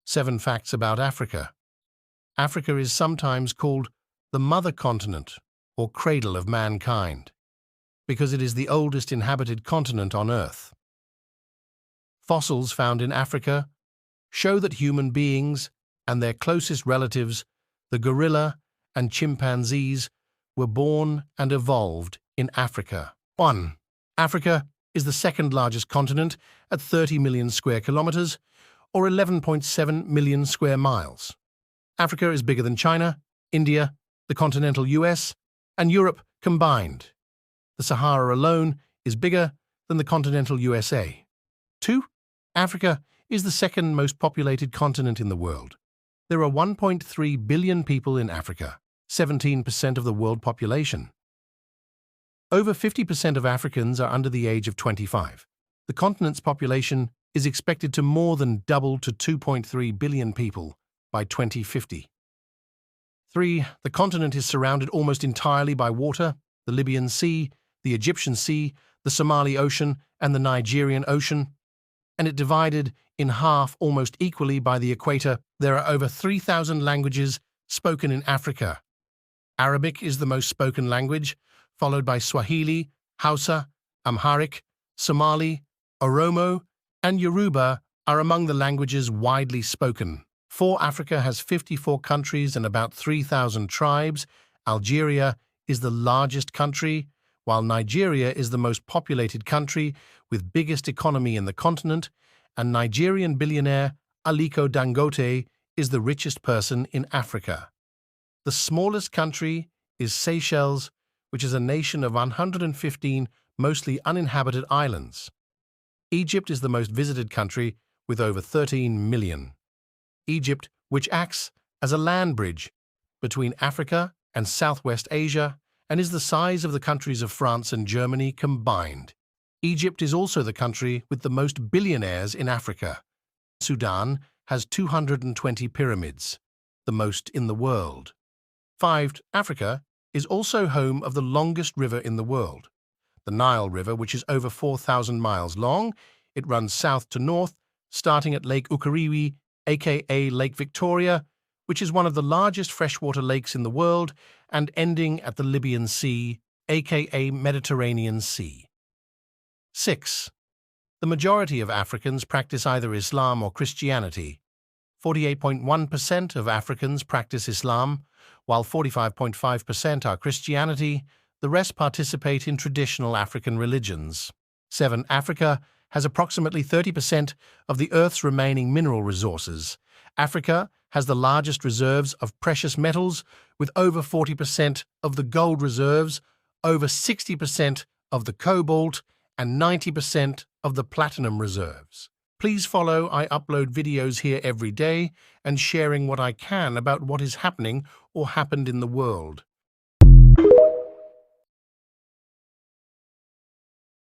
7 facts about Africa. Africa is sometimes called the mother continent or cradle of mankind because it is the oldest inhabited continent on Earth. Fossils found in Africa show that human beings and their closest relatives, the gorilla and chimpanzees, were born and evolved in Africa. 1. Africa is the second largest continent at 30 million square kilometers, or 11.7 million square miles. Africa is bigger than China, India, the continental US, and Europe combined. The Sahara alone is bigger than the continental USA. 2. Africa is the second most populated continent in the world. There are 1.3 billion people in Africa, 17% of the world population. Over 50% of Africans are under the age of 25. The continent's population is expected to more than double to 2.3 billion people by 2050. 3. The continent is surrounded almost entirely by water: the Libyan Sea, the Egyptian Sea, the Somali Ocean, and the Nigerian Ocean, and it divided in half almost equally by the equator. There are over 3,000 languages spoken in Africa. Arabic is the most spoken language, followed by Swahili, Hausa, Amharic, Somali, Oromo, and Yoruba are among the languages widely spoken. 4. Africa has 54 countries and about 3,000 tribes. Algeria is the largest country, while Nigeria is the most populated country with biggest economy in the continent, and Nigerian billionaire Aliko Dangote is the richest person in Africa. The smallest country is Seychelles, which is a nation of 115 mostly uninhabited islands. Egypt is the most visited country with over 13 million. Egypt, which acts as a land bridge between Africa and Southwest Asia and is the size of the countries of France and Germany combined. Egypt is also the country with the most billionaires in Africa. Sudan has 220 pyramids, the most in the world. 5. Africa is also home of the longest river in the world, the Nile River, which is over 4,000 miles long. It runs south to north, starting at Lake Ukariwe, aka Lake Victoria, which is one of the largest freshwater lakes in the world, and ending at the Libyan Sea, aka Mediterranean Sea. 6. The majority of Africans practice either Islam or Christianity. 48.1% of Africans practice Islam, while 45.5% are Christianity. The rest participate in traditional African religions. 7. Africa has approximately 30% of the Earth's remaining mineral resources. Africa has the largest reserves of precious metals, with over 40% of the gold reserves, over 60% of the cobalt, and 90% of the platinum reserves. Please follow. I upload videos here every day and sharing what I can about what is happening or happened in the world.